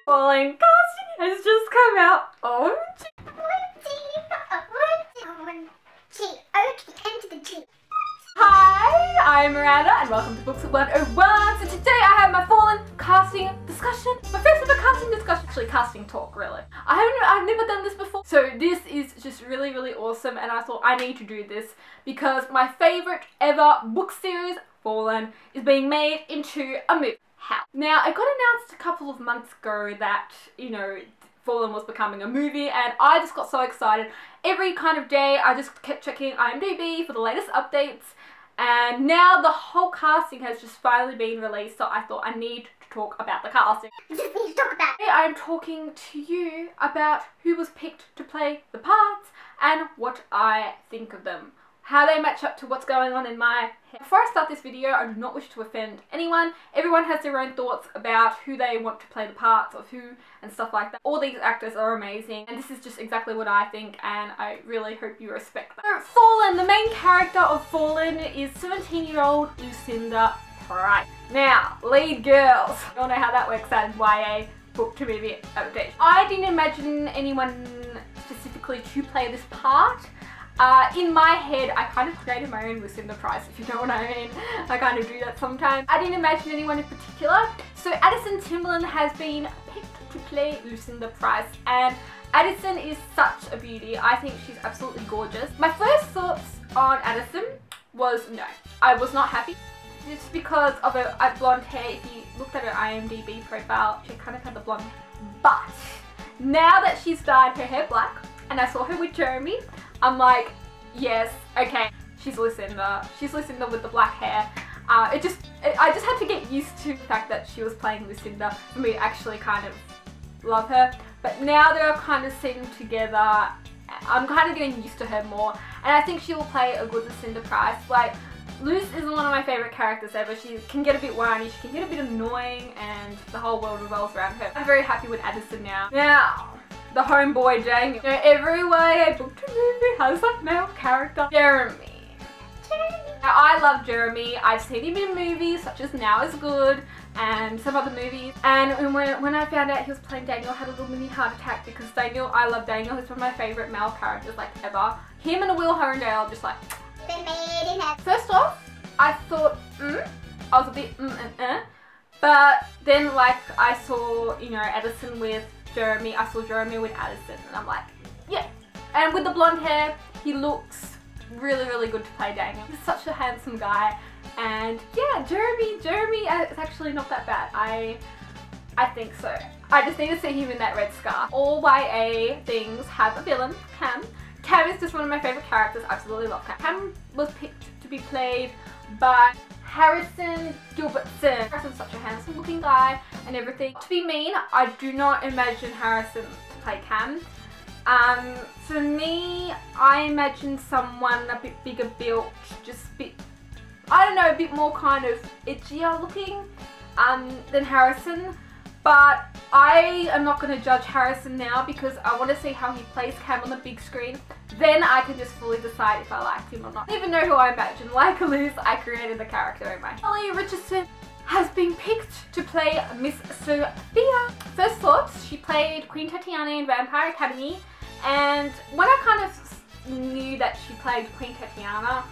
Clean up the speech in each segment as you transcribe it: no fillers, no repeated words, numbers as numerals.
Falling casting has just come out. Oh, hi, I'm Miranda and welcome to Books at 101. So today I have my Fallen casting discussion. My first ever casting discussion, actually casting talk really. I've never done this before. So this is just really awesome and I thought I need to do this because my favourite ever book series, Fallen, is being made into a movie. How? Now it got announced a couple of months ago that, you know, Fallen was becoming a movie and I just got so excited. Every kind of day I just kept checking IMDb for the latest updates and now the whole casting has just finally been released, so I thought I need to talk about the casting. You just need to talk about it. Today I'm talking to you about who was picked to play the parts and what I think of them. How they match up to what's going on in my head. Before I start this video, I do not wish to offend anyone. Everyone has their own thoughts about who they want to play the parts of who and stuff like that. All these actors are amazing and this is just exactly what I think and I really hope you respect that. So, Fallen, the main character of Fallen is 17-year-old Lucinda Price. Now, lead girls. You all know how that works out in YA book to movie adaptation. I didn't imagine anyone specifically to play this part. In my head, I kind of created my own Lucinda Price, if you know what I mean. I kind of do that sometimes. I didn't imagine anyone in particular. So Addison Timberland has been picked to play Lucinda Price and Addison is such a beauty. I think she's absolutely gorgeous. My first thoughts on Addison was no. I was not happy. Just because of her blonde hair. If you looked at her IMDb profile, she kind of had the blonde hair. But now that she's dyed her hair black and I saw her with Jeremy, I'm like, yes, okay, she's Lucinda. She's Lucinda with the black hair. I just had to get used to the fact that she was playing Lucinda for me to actually kind of love her. But now that I've kind of seen them together, I'm kind of getting used to her more. And I think she will play a good Lucinda Price. Like, Luce is one of my favourite characters ever. She can get a bit whiny, she can get a bit annoying, and the whole world revolves around her. I'm very happy with Addison now. Now, the homeboy Daniel. You know, every way a book to movie has a male character. Jeremy. Now, I love Jeremy. I've seen him in movies such as Now Is Good and some other movies. And when I found out he was playing Daniel, I had a little mini heart attack because Daniel, I love Daniel. He's one of my favourite male characters like ever. Him and Will Herondale are just like... First off, I thought, I was a bit but then like I saw, you know, Addison with Jeremy, I saw Jeremy with Addison and I'm like, yeah. And with the blonde hair, he looks really good to play Daniel. He's such a handsome guy and yeah, Jeremy is actually not that bad. I think so. I just need to see him in that red scarf. All YA things have a villain, Cam. Cam is just one of my favourite characters. I absolutely love Cam. Cam was picked to be played by Harrison Gilbertson. Harrison's such a handsome looking guy and everything. To be mean, I do not imagine Harrison to play Cam. For me, I imagine someone a bit bigger built, just a bit, I don't know, a bit more kind of edgier looking than Harrison. But I am not going to judge Harrison now because I want to see how he plays Cam on the big screen. Then I can just fully decide if I like him or not. I don't even know who I imagine. Like Liz, I created the character in my head. Holly Richardson has been picked to play Miss Sophia. First thoughts, she played Queen Tatiana in Vampire Academy. And when I kind of knew that she played Queen Tatiana,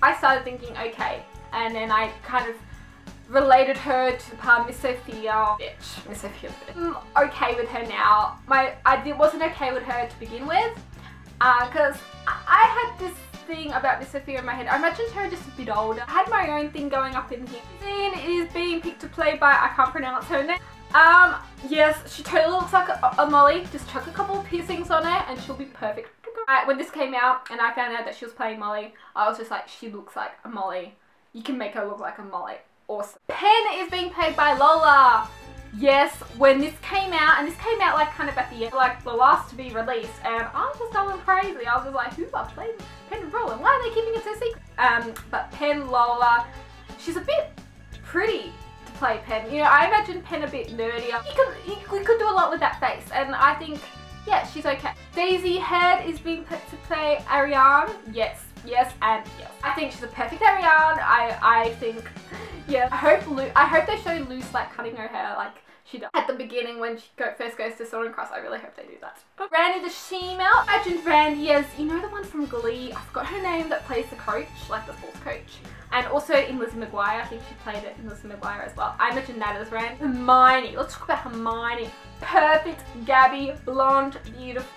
I started thinking, okay. And then I kind of related her to the part Miss Sophia, bitch. Miss Sophia, bitch. I'm okay with her now. I wasn't okay with her to begin with, because I had this thing about Miss Sophia in my head. I imagined her just a bit older. I had my own thing going up in here. Scene is being picked to play by, I can't pronounce her name. Yes, she totally looks like a Molly. Just chuck a couple of piercings on her and she'll be perfect. When this came out and I found out that she was playing Molly, I was just like, she looks like a Molly. You can make her look like a Molly. Awesome. Pen is being played by Lola. Yes, when this came out, and this came out like kind of at the end, like the last to be released, and I was just going crazy. I was just like, who are playing Pen and Lola? Why are they keeping it so secret? But Pen, Lola, she's a bit pretty to play Pen. You know, I imagine Pen a bit nerdier. We could do a lot with that face, and I think, yeah, she's okay. Daisy Head is being put to play Ariane. Yes, yes and yes. I think she's a perfect Ariane. I think, yeah. I hope they show Luce like cutting her hair like she does at the beginning when she first goes to Southern Cross. I really hope they do that. Randy the she-male. Imagine Randy as, you know, the one from Glee. I forgot her name, that plays the coach, like the sports coach. And also in Lizzie McGuire, I think she played it in Lizzie McGuire as well. I imagine that as Randy. Hermione. Let's talk about Hermione. Perfect Gabby, blonde, beautiful.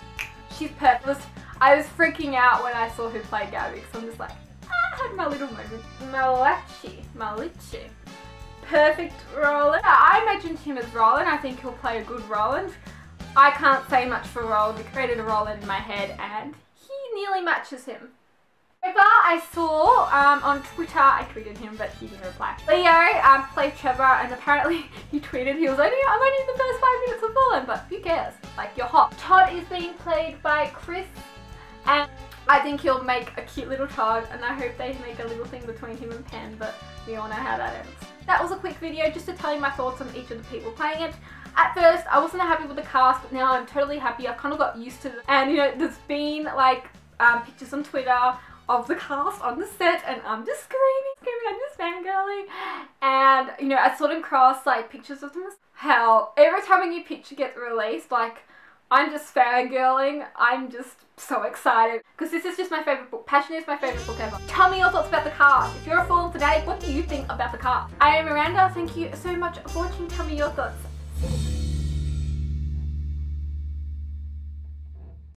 She's perfect. I was freaking out when I saw who played Gabby, because I'm just like, I had my little moment. Malachi. Perfect Roland. Yeah, I imagined him as Roland. I think he'll play a good Roland. I can't say much for Roland. I created a Roland in my head and he nearly matches him. Trevor, I saw on Twitter, I tweeted him but he didn't reply. Leo played Trevor and apparently he tweeted I'm only in the first 5 minutes of Fallen, but who cares? Like, you're hot. Todd is being played by Chris and I think he'll make a cute little Todd and I hope they make a little thing between him and Penn, but we all know how that ends. That was a quick video just to tell you my thoughts on each of the people playing it. At first, I wasn't happy with the cast, but now I'm totally happy. I kind of got used to it. And you know, there's been like pictures on Twitter of the cast on the set and I'm just screaming, I'm just fangirling. And you know, I Southern Cross like pictures of them as hell. Every time a new picture gets released, like I'm just fangirling. I'm just so excited because this is just my favourite book. Passion is my favourite book ever. Tell me your thoughts about the cast. If you're a Fallen today, what do you think about the cast? I am Miranda. Thank you so much for watching. Tell me your thoughts.